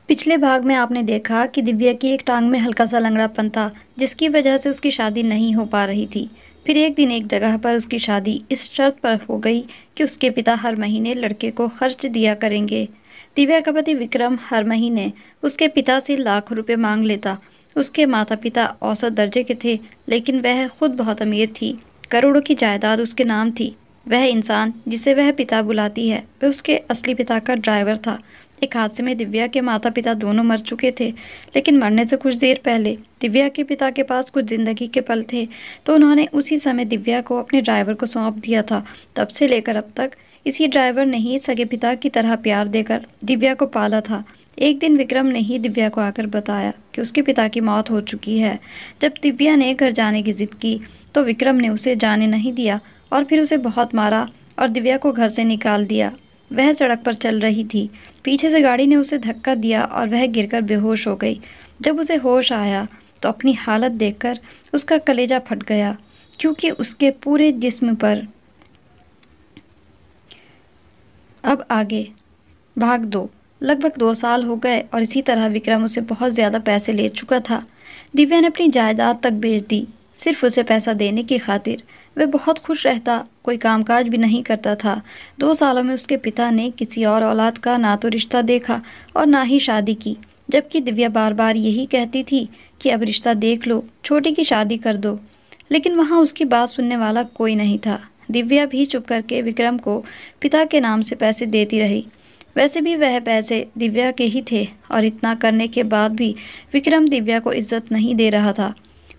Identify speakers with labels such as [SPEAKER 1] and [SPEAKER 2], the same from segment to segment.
[SPEAKER 1] पिछले भाग में आपने देखा कि दिव्या की एक टांग में हल्का सा लंगड़ापन था, जिसकी वजह से उसकी शादी नहीं हो पा रही थी। फिर एक दिन एक जगह पर उसकी शादी इस शर्त पर हो गई कि उसके पिता हर महीने लड़के को खर्च दिया करेंगे। दिव्या का पति विक्रम हर महीने उसके पिता से लाखों रुपए मांग लेता। उसके माता पिता औसत दर्जे के थे, लेकिन वह खुद बहुत अमीर थी। करोड़ों की जायदाद उसके नाम थी। वह इंसान जिसे वह पिता बुलाती है, वह उसके असली पिता का ड्राइवर था। एक हादसे में दिव्या के माता पिता दोनों मर चुके थे, लेकिन मरने से कुछ देर पहले दिव्या के पिता के पास कुछ जिंदगी के पल थे, तो उन्होंने उसी समय दिव्या को अपने ड्राइवर को सौंप दिया था। तब से लेकर अब तक इसी ड्राइवर ने ही सगे पिता की तरह प्यार देकर दिव्या को पाला था। एक दिन विक्रम ने ही दिव्या को आकर बताया कि उसके पिता की मौत हो चुकी है। जब दिव्या ने घर जाने की जिद की, तो विक्रम ने उसे जाने नहीं दिया और फिर उसे बहुत मारा और दिव्या को घर से निकाल दिया। वह सड़क पर चल रही थी। पीछे से गाड़ी ने उसे धक्का दिया और वह गिरकर बेहोश हो गई। जब उसे होश आया तो अपनी हालत देखकर उसका कलेजा फट गया, क्योंकि उसके पूरे जिस्म पर। अब आगे भाग 2। लगभग 2 साल हो गए और इसी तरह विक्रम उसे बहुत ज़्यादा पैसे ले चुका था। दिव्या ने अपनी जायदाद तक बेच दी, सिर्फ उसे पैसा देने की खातिर। वह बहुत खुश रहता, कोई कामकाज भी नहीं करता था। 2 सालों में उसके पिता ने किसी और औलाद का ना तो रिश्ता देखा और ना ही शादी की, जबकि दिव्या बार बार यही कहती थी कि अब रिश्ता देख लो, छोटी की शादी कर दो। लेकिन वहाँ उसकी बात सुनने वाला कोई नहीं था। दिव्या भी चुप करके विक्रम को पिता के नाम से पैसे देती रही। वैसे भी वह पैसे दिव्या के ही थे, और इतना करने के बाद भी विक्रम दिव्या को इज्जत नहीं दे रहा था।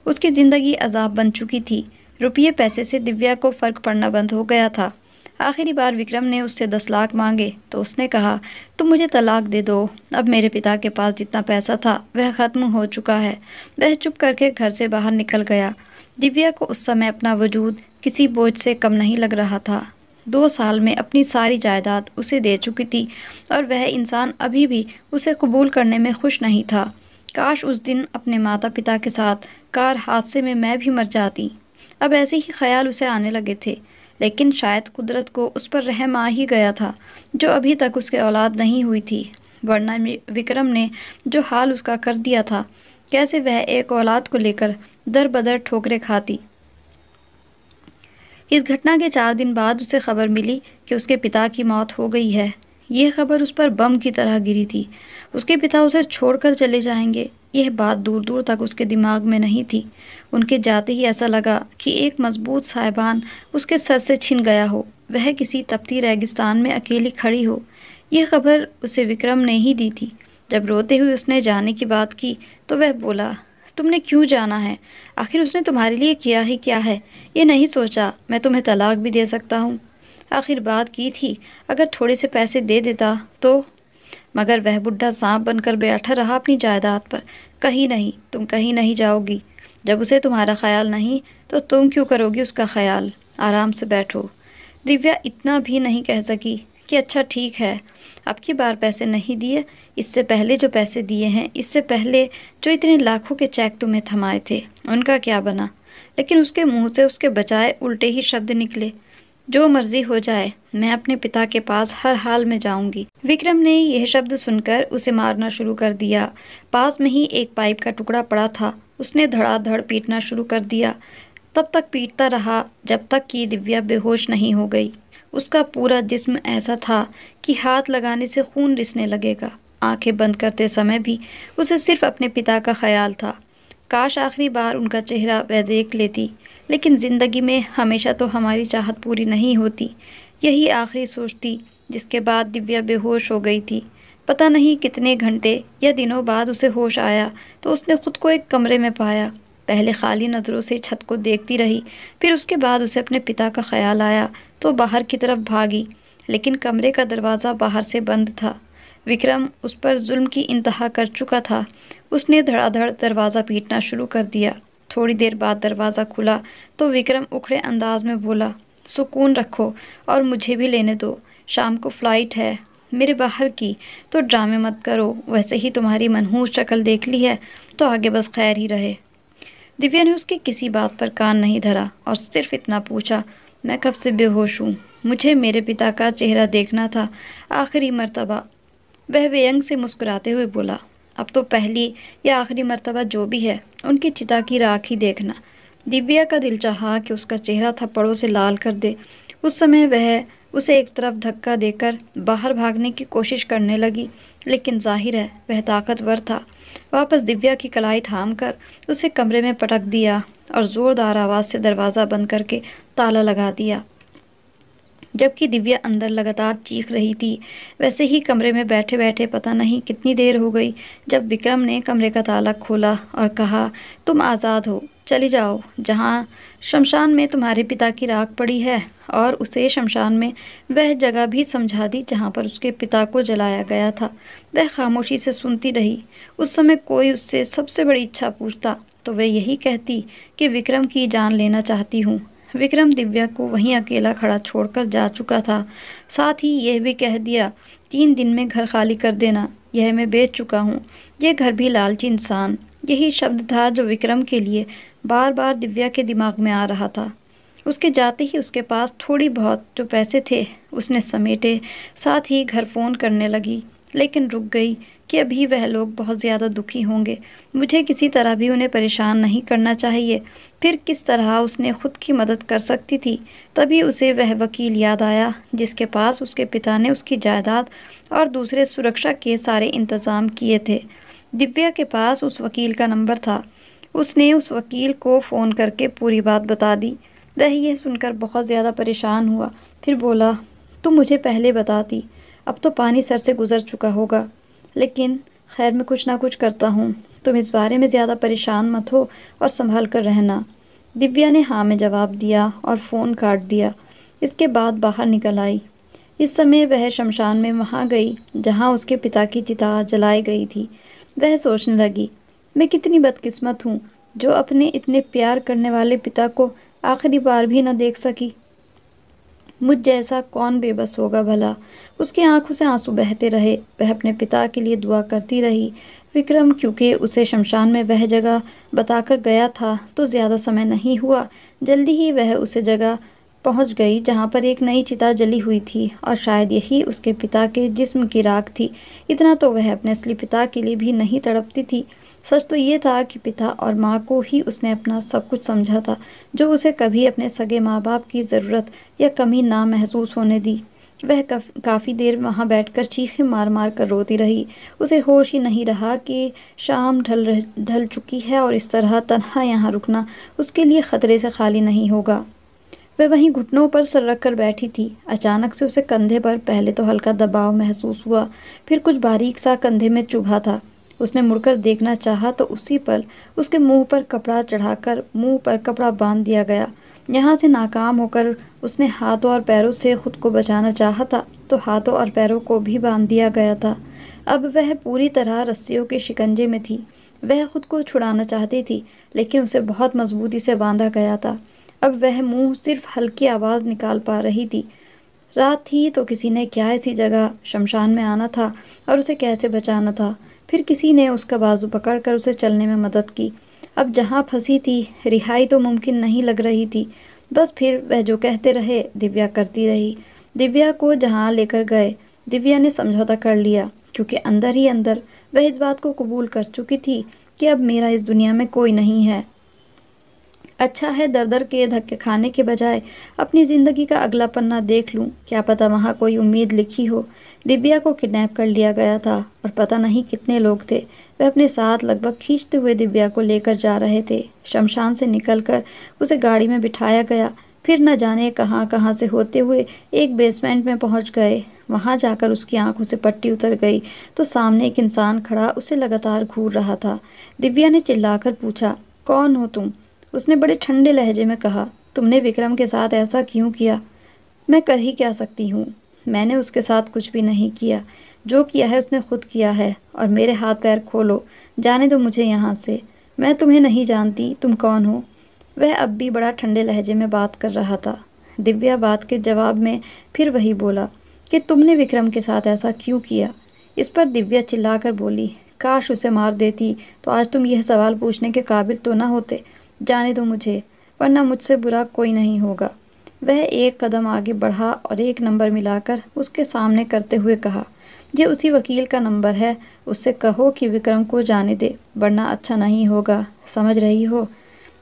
[SPEAKER 1] उसकी ज़िंदगी अजाब बन चुकी थी। रुपये पैसे से दिव्या को फ़र्क पड़ना बंद हो गया था। आखिरी बार विक्रम ने उससे 10 लाख मांगे तो उसने कहा, तुम मुझे तलाक दे दो, अब मेरे पिता के पास जितना पैसा था वह ख़त्म हो चुका है। वह चुप करके घर से बाहर निकल गया। दिव्या को उस समय अपना वजूद किसी बोझ से कम नहीं लग रहा था। 2 साल में अपनी सारी जायदाद उसे दे चुकी थी, और वह इंसान अभी भी उसे कबूल करने में खुश नहीं था। काश उस दिन अपने माता पिता के साथ कार हादसे में मैं भी मर जाती। अब ऐसे ही ख्याल उसे आने लगे थे, लेकिन शायद कुदरत को उस पर रहम आ ही गया था, जो अभी तक उसके औलाद नहीं हुई थी। वरना विक्रम ने जो हाल उसका कर दिया था, कैसे वह एक औलाद को लेकर दर बदर ठोकरें खाती। इस घटना के 4 दिन बाद उसे खबर मिली कि उसके पिता की मौत हो गई है। यह खबर उस पर बम की तरह गिरी थी। उसके पिता उसे छोड़कर चले जाएंगे, यह बात दूर दूर तक उसके दिमाग में नहीं थी। उनके जाते ही ऐसा लगा कि एक मजबूत साहिबान उसके सर से छिन गया हो, वह किसी तपती रेगिस्तान में अकेली खड़ी हो। यह खबर उसे विक्रम ने ही दी थी। जब रोते हुए उसने जाने की बात की तो वह बोला, तुमने क्यों जाना है? आखिर उसने तुम्हारे लिए किया ही क्या है? ये नहीं सोचा मैं तुम्हें तलाक भी दे सकता हूँ। आखिर बात की थी, अगर थोड़े से पैसे दे देता तो। मगर वह बुढ़ा सांप बनकर बैठा रहा अपनी जायदाद पर। कहीं नहीं, तुम कहीं नहीं जाओगी। जब उसे तुम्हारा ख्याल नहीं तो तुम क्यों करोगी उसका ख्याल? आराम से बैठो। दिव्या इतना भी नहीं कह सकी कि अच्छा ठीक है, अब की बार पैसे नहीं दिए। इससे पहले जो पैसे दिए हैं, इससे पहले जो इतने लाखों के चेक तुम्हें थमाए थे, उनका क्या बना? लेकिन उसके मुंह से उसके बजाय उल्टे ही शब्द निकले, जो मर्जी हो जाए, मैं अपने पिता के पास हर हाल में जाऊंगी। विक्रम ने यह शब्द सुनकर उसे मारना शुरू कर दिया। पास में ही एक पाइप का टुकड़ा पड़ा था। उसने धड़ाधड़ पीटना शुरू कर दिया। तब तक पीटता रहा जब तक कि दिव्या बेहोश नहीं हो गई। उसका पूरा जिस्म ऐसा था कि हाथ लगाने से खून रिसने लगेगा। आंखें बंद करते समय भी उसे सिर्फ अपने पिता का ख्याल था। काश आखिरी बार उनका चेहरा वह देख लेती। लेकिन ज़िंदगी में हमेशा तो हमारी चाहत पूरी नहीं होती। यही आखिरी सोच थी जिसके बाद दिव्या बेहोश हो गई थी। पता नहीं कितने घंटे या दिनों बाद उसे होश आया तो उसने खुद को एक कमरे में पाया। पहले खाली नज़रों से छत को देखती रही, फिर उसके बाद उसे अपने पिता का ख्याल आया तो बाहर की तरफ भागी, लेकिन कमरे का दरवाज़ा बाहर से बंद था। विक्रम उस पर जुल्म की इंतहा कर चुका था। उसने धड़ाधड़ दरवाज़ा पीटना शुरू कर दिया। थोड़ी देर बाद दरवाज़ा खुला तो विक्रम उखड़े अंदाज में बोला, सुकून रखो और मुझे भी लेने दो, शाम को फ़्लाइट है मेरे बाहर की, तो ड्रामे मत करो। वैसे ही तुम्हारी मनहूस शक्ल देख ली है तो आगे बस खैर ही रहे। दिव्या ने उसकी किसी बात पर कान नहीं धरा और सिर्फ इतना पूछा, मैं कब से बेहोश हूँ? मुझे मेरे पिता का चेहरा देखना था आखिरी मर्तबा। वह व्यंग से मुस्कुराते हुए बोला, अब तो पहली या आखिरी मर्तबा जो भी है उनकी चिता की राख ही देखना। दिव्या का दिल चाहा कि उसका चेहरा थप्पड़ों से लाल कर दे। उस समय वह उसे एक तरफ धक्का देकर बाहर भागने की कोशिश करने लगी, लेकिन जाहिर है वह ताकतवर था। वापस दिव्या की कलाई थामकर उसे कमरे में पटक दिया और ज़ोरदार आवाज़ से दरवाज़ा बंद करके ताला लगा दिया। जबकि दिव्या अंदर लगातार चीख रही थी। वैसे ही कमरे में बैठे बैठे पता नहीं कितनी देर हो गई जब विक्रम ने कमरे का ताला खोला और कहा, तुम आज़ाद हो, चली जाओ। जहाँ शमशान में तुम्हारे पिता की राख पड़ी है, और उसे शमशान में वह जगह भी समझा दी जहाँ पर उसके पिता को जलाया गया था। वह खामोशी से सुनती रही। उस समय कोई उससे सबसे बड़ी इच्छा पूछता तो वह यही कहती कि विक्रम की जान लेना चाहती हूँ। विक्रम दिव्या को वहीं अकेला खड़ा छोड़कर जा चुका था। साथ ही यह भी कह दिया, 3 दिन में घर खाली कर देना, यह मैं बेच चुका हूँ। यह घर भी लालची इंसान, यही शब्द था जो विक्रम के लिए बार बार दिव्या के दिमाग में आ रहा था। उसके जाते ही उसके पास थोड़ी बहुत जो पैसे थे उसने समेटे, साथ ही घर फ़ोन करने लगी, लेकिन रुक गई कि अभी वह लोग बहुत ज़्यादा दुखी होंगे। मुझे किसी तरह भी उन्हें परेशान नहीं करना चाहिए। फिर किस तरह उसने खुद की मदद कर सकती थी। तभी उसे वह वकील याद आया जिसके पास उसके पिता ने उसकी जायदाद और दूसरे सुरक्षा के सारे इंतज़ाम किए थे। दिव्या के पास उस वकील का नंबर था। उसने उस वकील को फ़ोन करके पूरी बात बता दी। वह यह सुनकर बहुत ज़्यादा परेशान हुआ। फिर बोला, तुम मुझे पहले बताती, अब तो पानी सर से गुज़र चुका होगा। लेकिन खैर, मैं कुछ ना कुछ करता हूँ। तुम इस बारे में ज़्यादा परेशान मत हो और संभल कर रहना। दिव्या ने हाँ में जवाब दिया और फ़ोन काट दिया। इसके बाद बाहर निकल आई। इस समय वह शमशान में वहाँ गई जहाँ उसके पिता की चिता जलाई गई थी। वह सोचने लगी, मैं कितनी बदकिस्मत हूँ जो अपने इतने प्यार करने वाले पिता को आखिरी बार भी न देख सकी। मुझ जैसा कौन बेबस होगा भला। उसकी आंखों से आंसू बहते रहे। वह अपने पिता के लिए दुआ करती रही। विक्रम क्योंकि उसे शमशान में वह जगह बताकर गया था तो ज़्यादा समय नहीं हुआ। जल्दी ही वह उसे जगह पहुंच गई जहां पर एक नई चिता जली हुई थी और शायद यही उसके पिता के जिस्म की राख थी। इतना तो वह अपने असली पिता के लिए भी नहीं तड़पती थी। सच तो ये था कि पिता और माँ को ही उसने अपना सब कुछ समझा था, जो उसे कभी अपने सगे माँ बाप की ज़रूरत या कमी ना महसूस होने दी। वह काफ़ी देर वहाँ बैठकर चीखें मार मार कर रोती रही। उसे होश ही नहीं रहा कि शाम ढल चुकी है और इस तरह तन्हा यहाँ रुकना उसके लिए ख़तरे से खाली नहीं होगा। वह वहीं घुटनों पर सर रख कर बैठी थी। अचानक से उसे कंधे पर पहले तो हल्का दबाव महसूस हुआ, फिर कुछ बारीक सा कंधे में चुभा था। उसने मुड़कर देखना चाहा तो उसी पल उसके मुंह पर कपड़ा चढ़ाकर मुंह पर कपड़ा बांध दिया गया। यहाँ से नाकाम होकर उसने हाथों और पैरों से खुद को बचाना चाहा था तो हाथों और पैरों को भी बांध दिया गया था। अब वह पूरी तरह रस्सियों के शिकंजे में थी। वह खुद को छुड़ाना चाहती थी, लेकिन उसे बहुत मजबूती से बांधा गया था। अब वह मुंह सिर्फ हल्की आवाज़ निकाल पा रही थी। रात थी तो किसी ने क्या ऐसी जगह शमशान में आना था और उसे कैसे बचाना था। फिर किसी ने उसका बाजू पकड़कर उसे चलने में मदद की। अब जहाँ फंसी थी रिहाई तो मुमकिन नहीं लग रही थी। बस फिर वह जो कहते रहे दिव्या करती रही। दिव्या को जहाँ लेकर गए दिव्या ने समझौता कर लिया, क्योंकि अंदर ही अंदर वह इस बात को कबूल कर चुकी थी कि अब मेरा इस दुनिया में कोई नहीं है। अच्छा है दर दर के धक्के खाने के बजाय अपनी ज़िंदगी का अगला पन्ना देख लूं, क्या पता वहाँ कोई उम्मीद लिखी हो। दिव्या को किडनैप कर लिया गया था और पता नहीं कितने लोग थे। वह अपने साथ लगभग खींचते हुए दिव्या को लेकर जा रहे थे। शमशान से निकलकर उसे गाड़ी में बिठाया गया। फिर न जाने कहाँ कहाँ से होते हुए एक बेसमेंट में पहुँच गए। वहाँ जाकर उसकी आंखों से पट्टी उतर गई तो सामने एक इंसान खड़ा उसे लगातार घूर रहा था। दिव्या ने चिल्लाकर पूछा, कौन हो तुम? उसने बड़े ठंडे लहजे में कहा, तुमने विक्रम के साथ ऐसा क्यों किया? मैं कर ही क्या सकती हूँ? मैंने उसके साथ कुछ भी नहीं किया। जो किया है उसने खुद किया है और मेरे हाथ पैर खोलो, जाने दो मुझे यहाँ से। मैं तुम्हें नहीं जानती, तुम कौन हो? वह अब भी बड़ा ठंडे लहजे में बात कर रहा था। दिव्या बात के जवाब में फिर वही बोला कि तुमने विक्रम के साथ ऐसा क्यों किया? इस पर दिव्या चिल्लाकर बोली, काश उसे मार देती तो आज तुम यह सवाल पूछने के काबिल तो ना होते। जाने दो मुझे, वरना मुझसे बुरा कोई नहीं होगा। वह एक कदम आगे बढ़ा और एक नंबर मिलाकर उसके सामने करते हुए कहा, ये उसी वकील का नंबर है, उससे कहो कि विक्रम को जाने दे, वरना अच्छा नहीं होगा, समझ रही हो?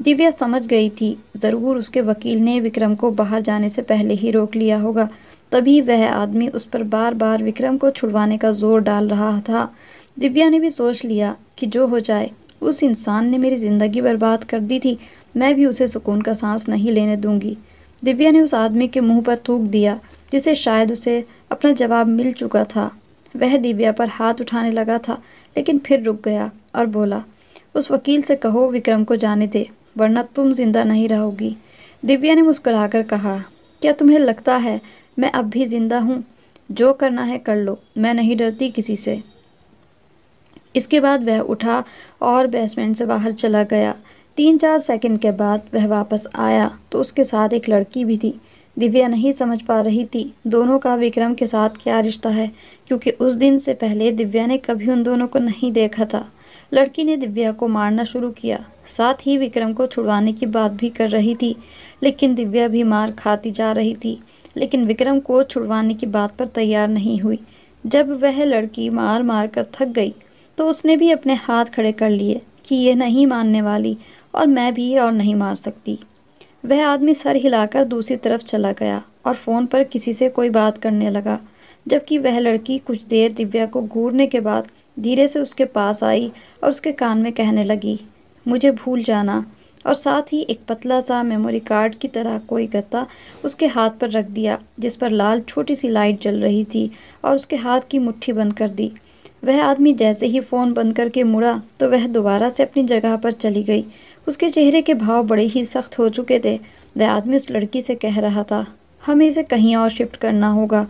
[SPEAKER 1] दिव्या समझ गई थी, ज़रूर उसके वकील ने विक्रम को बाहर जाने से पहले ही रोक लिया होगा, तभी वह आदमी उस पर बार बार विक्रम को छुड़वाने का जोर डाल रहा था। दिव्या ने भी सोच लिया कि जो हो जाए, उस इंसान ने मेरी ज़िंदगी बर्बाद कर दी थी, मैं भी उसे सुकून का सांस नहीं लेने दूंगी। दिव्या ने उस आदमी के मुंह पर थूक दिया, जिसे शायद उसे अपना जवाब मिल चुका था। वह दिव्या पर हाथ उठाने लगा था, लेकिन फिर रुक गया और बोला, उस वकील से कहो विक्रम को जाने दे, वरना तुम जिंदा नहीं रहोगी। दिव्या ने मुस्कुराकर कहा, क्या तुम्हें लगता है मैं अब भी जिंदा हूँ? जो करना है कर लो, मैं नहीं डरती किसी से। इसके बाद वह उठा और बेसमेंट से बाहर चला गया। 3-4 सेकंड के बाद वह वापस आया तो उसके साथ एक लड़की भी थी। दिव्या नहीं समझ पा रही थी दोनों का विक्रम के साथ क्या रिश्ता है, क्योंकि उस दिन से पहले दिव्या ने कभी उन दोनों को नहीं देखा था। लड़की ने दिव्या को मारना शुरू किया, साथ ही विक्रम को छुड़वाने की बात भी कर रही थी, लेकिन दिव्या भी मार खाती जा रही थी, लेकिन विक्रम को छुड़वाने की बात पर तैयार नहीं हुई। जब वह लड़की मार मार कर थक गई तो उसने भी अपने हाथ खड़े कर लिए कि ये नहीं मानने वाली और मैं भी और नहीं मार सकती। वह आदमी सर हिलाकर दूसरी तरफ चला गया और फ़ोन पर किसी से कोई बात करने लगा, जबकि वह लड़की कुछ देर दिव्या को घूरने के बाद धीरे से उसके पास आई और उसके कान में कहने लगी, मुझे भूल जाना, और साथ ही एक पतला सा मेमोरी कार्ड की तरह कोई गत्ता उसके हाथ पर रख दिया, जिस पर लाल छोटी सी लाइट जल रही थी, और उसके हाथ की मुट्ठी बंद कर दी। वह आदमी जैसे ही फ़ोन बंद करके मुड़ा तो वह दोबारा से अपनी जगह पर चली गई। उसके चेहरे के भाव बड़े ही सख्त हो चुके थे। वह आदमी उस लड़की से कह रहा था, हमें इसे कहीं और शिफ्ट करना होगा,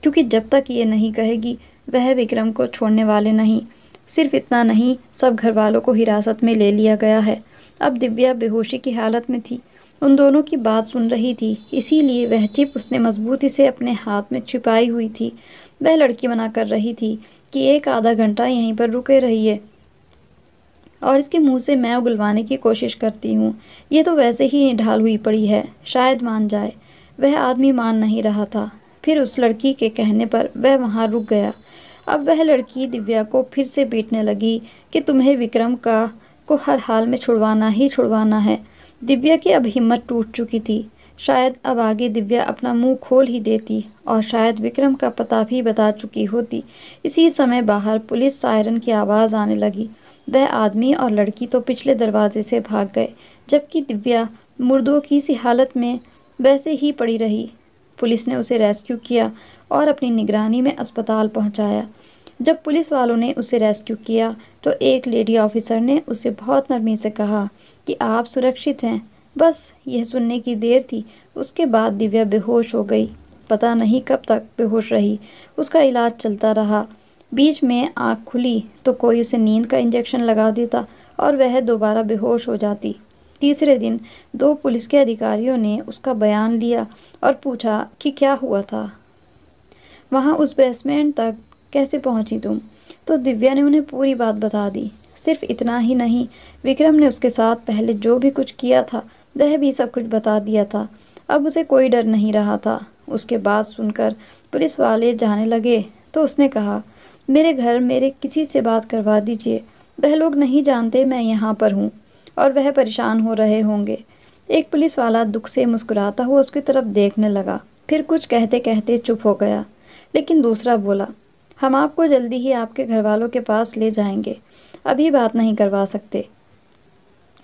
[SPEAKER 1] क्योंकि जब तक ये नहीं कहेगी वह विक्रम को छोड़ने वाले नहीं। सिर्फ इतना नहीं, सब घर वालों को हिरासत में ले लिया गया है। अब दिव्या बेहोशी की हालत में थी, उन दोनों की बात सुन रही थी, इसीलिए वह चिप उसने मजबूती से अपने हाथ में छिपाई हुई थी। वह लड़की मना कर रही थी कि एक आधा घंटा यहीं पर रुके रहिए, और इसके मुंह से मैं उगलवाने की कोशिश करती हूँ। ये तो वैसे ही निढाल हुई पड़ी है, शायद मान जाए। वह आदमी मान नहीं रहा था। फिर उस लड़की के कहने पर वह वहाँ रुक गया। अब वह लड़की दिव्या को फिर से पीटने लगी कि तुम्हें विक्रम को हर हाल में छुड़वाना ही छुड़वाना है। दिव्या की अब हिम्मत टूट चुकी थी। शायद अब आगे दिव्या अपना मुंह खोल ही देती, और शायद विक्रम का पता भी बता चुकी होती। इसी समय बाहर पुलिस सायरन की आवाज़ आने लगी। वह आदमी और लड़की तो पिछले दरवाजे से भाग गए, जबकि दिव्या मुर्दों की सी हालत में वैसे ही पड़ी रही। पुलिस ने उसे रेस्क्यू किया और अपनी निगरानी में अस्पताल पहुंचाया। जब पुलिस वालों ने उसे रेस्क्यू किया तो एक लेडी ऑफिसर ने उसे बहुत नरमी से कहा कि आप सुरक्षित हैं। बस यह सुनने की देर थी, उसके बाद दिव्या बेहोश हो गई। पता नहीं कब तक बेहोश रही। उसका इलाज चलता रहा। बीच में आँख खुली तो कोई उसे नींद का इंजेक्शन लगा देता और वह दोबारा बेहोश हो जाती। तीसरे दिन 2 पुलिस के अधिकारियों ने उसका बयान लिया और पूछा कि क्या हुआ था, वहाँ उस बेसमेंट तक कैसे पहुँची तुम? तो दिव्या ने उन्हें पूरी बात बता दी। सिर्फ इतना ही नहीं, विक्रम ने उसके साथ पहले जो भी कुछ किया था वह भी सब कुछ बता दिया था। अब उसे कोई डर नहीं रहा था। उसके बात सुनकर पुलिस वाले जाने लगे तो उसने कहा, मेरे घर मेरे किसी से बात करवा दीजिए, वह लोग नहीं जानते मैं यहाँ पर हूँ और वह परेशान हो रहे होंगे। एक पुलिस वाला दुख से मुस्कुराता हुआ उसकी तरफ देखने लगा, फिर कुछ कहते कहते चुप हो गया। लेकिन दूसरा बोला, हम आपको जल्दी ही आपके घर वालों के पास ले जाएंगे, अभी बात नहीं करवा सकते,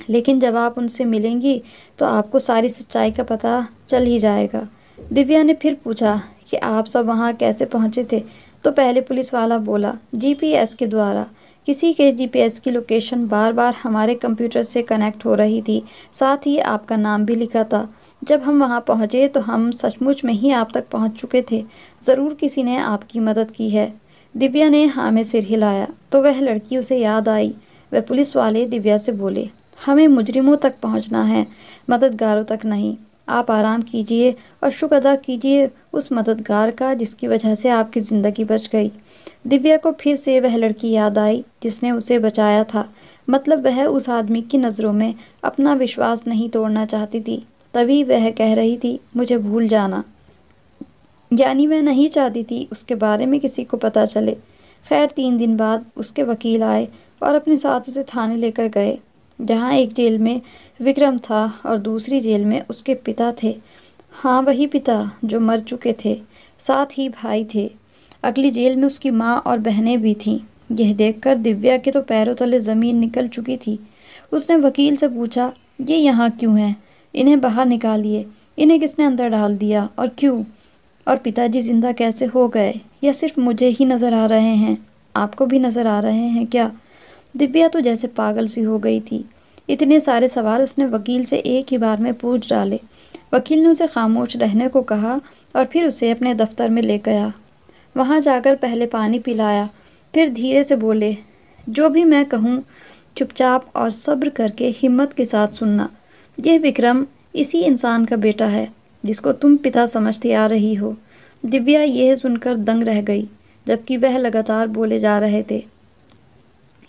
[SPEAKER 1] लेकिन जब आप उनसे मिलेंगी तो आपको सारी सच्चाई का पता चल ही जाएगा। दिव्या ने फिर पूछा कि आप सब वहाँ कैसे पहुँचे थे? तो पहले पुलिस वाला बोला, जीपीएस के द्वारा। किसी के जीपीएस की लोकेशन बार बार हमारे कंप्यूटर से कनेक्ट हो रही थी, साथ ही आपका नाम भी लिखा था। जब हम वहाँ पहुँचे तो हम सचमुच में ही आप तक पहुँच चुके थे। ज़रूर किसी ने आपकी मदद की है। दिव्या ने हाँ में सिर हिलाया तो वह लड़की उसे याद आई। वह पुलिस वाले दिव्या से बोले, हमें मुजरिमों तक पहुँचना है, मददगारों तक नहीं। आप आराम कीजिए और शुक्र अदा कीजिए उस मददगार का जिसकी वजह से आपकी ज़िंदगी बच गई। दिव्या को फिर से वह लड़की याद आई जिसने उसे बचाया था। मतलब वह उस आदमी की नज़रों में अपना विश्वास नहीं तोड़ना चाहती थी। तभी वह कह रही थी, मुझे भूल जाना। यानी मैं नहीं चाहती थी उसके बारे में किसी को पता चले। खैर 3 दिन बाद उसके वकील आए और अपने साथ उसे थाने लेकर गए, जहाँ एक जेल में विक्रम था और दूसरी जेल में उसके पिता थे। हाँ, वही पिता जो मर चुके थे, साथ ही भाई थे। अगली जेल में उसकी माँ और बहनें भी थीं। यह देखकर दिव्या के तो पैरों तले ज़मीन निकल चुकी थी। उसने वकील से पूछा, ये यहाँ क्यों हैं? इन्हें बाहर निकालिए। इन्हें किसने अंदर डाल दिया और क्यों? और पिताजी जिंदा कैसे हो गए? या सिर्फ मुझे ही नज़र आ रहे हैं? आपको भी नज़र आ रहे हैं क्या? दिव्या तो जैसे पागल सी हो गई थी। इतने सारे सवाल उसने वकील से एक ही बार में पूछ डाले। वकील ने उसे खामोश रहने को कहा और फिर उसे अपने दफ्तर में ले गया। वहाँ जाकर पहले पानी पिलाया, फिर धीरे से बोले, जो भी मैं कहूँ चुपचाप और सब्र करके हिम्मत के साथ सुनना। यह विक्रम इसी इंसान का बेटा है जिसको तुम पिता समझती आ रही हो। दिव्या यह सुनकर दंग रह गई, जबकि वह लगातार बोले जा रहे थे।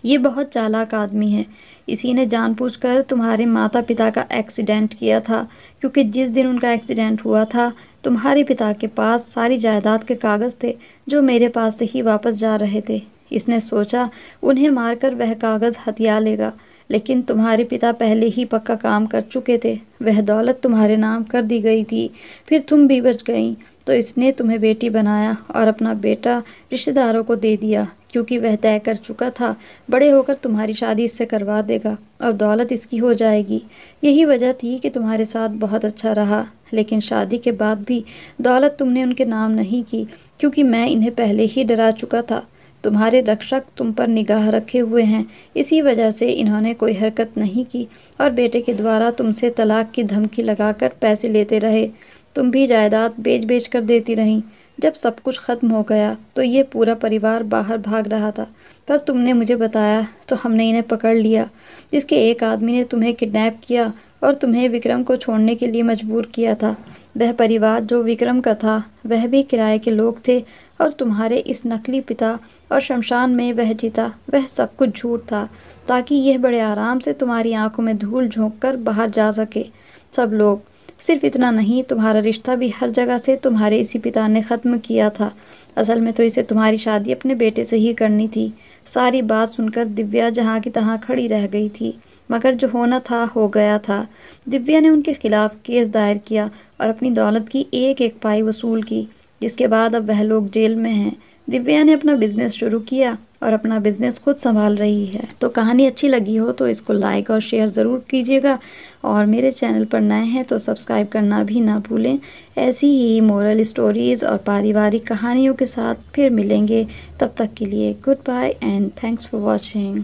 [SPEAKER 1] ये बहुत चालाक आदमी है। इसी ने जानबूझकर तुम्हारे माता पिता का एक्सीडेंट किया था, क्योंकि जिस दिन उनका एक्सीडेंट हुआ था तुम्हारे पिता के पास सारी जायदाद के कागज़ थे जो मेरे पास से ही वापस जा रहे थे। इसने सोचा उन्हें मारकर वह कागज़ हथिया लेगा, लेकिन तुम्हारे पिता पहले ही पक्का काम कर चुके थे। वह दौलत तुम्हारे नाम कर दी गई थी, फिर तुम भी बच गई, तो इसने तुम्हें बेटी बनाया और अपना बेटा रिश्तेदारों को दे दिया, क्योंकि वह तय कर चुका था बड़े होकर तुम्हारी शादी इससे करवा देगा और दौलत इसकी हो जाएगी। यही वजह थी कि तुम्हारे साथ बहुत अच्छा रहा, लेकिन शादी के बाद भी दौलत तुमने उनके नाम नहीं की, क्योंकि मैं इन्हें पहले ही डरा चुका था। तुम्हारे रक्षक तुम पर निगाह रखे हुए हैं, इसी वजह से इन्होंने कोई हरकत नहीं की और बेटे के द्वारा तुमसे तलाक की धमकी लगाकर पैसे लेते रहे। तुम भी जायदाद बेच बेच कर देती रहीं। जब सब कुछ ख़त्म हो गया तो ये पूरा परिवार बाहर भाग रहा था, पर तुमने मुझे बताया तो हमने इन्हें पकड़ लिया। इसके एक आदमी ने तुम्हें किडनैप किया और तुम्हें विक्रम को छोड़ने के लिए मजबूर किया था। वह परिवार जो विक्रम का था वह भी किराए के लोग थे और तुम्हारे इस नकली पिता और शमशान में वह चिता, वह सब कुछ झूठ था, ताकि यह बड़े आराम से तुम्हारी आंखों में धूल झोंक कर बाहर जा सके। सब लोग। सिर्फ इतना नहीं, तुम्हारा रिश्ता भी हर जगह से तुम्हारे इसी पिता ने ख़त्म किया था। असल में तो इसे तुम्हारी शादी अपने बेटे से ही करनी थी। सारी बात सुनकर दिव्या जहाँ की तहाँ खड़ी रह गई थी, मगर जो होना था हो गया था। दिव्या ने उनके खिलाफ केस दायर किया और अपनी दौलत की एक एक पाई वसूल की, जिसके बाद अब वह लोग जेल में हैं। दिव्या ने अपना बिजनेस शुरू किया और अपना बिजनेस खुद संभाल रही है। तो कहानी अच्छी लगी हो तो इसको लाइक और शेयर ज़रूर कीजिएगा, और मेरे चैनल पर नए हैं तो सब्सक्राइब करना भी ना भूलें। ऐसी ही मोरल स्टोरीज़ और पारिवारिक कहानियों के साथ फिर मिलेंगे। तब तक के लिए goodbye and thanks for watching.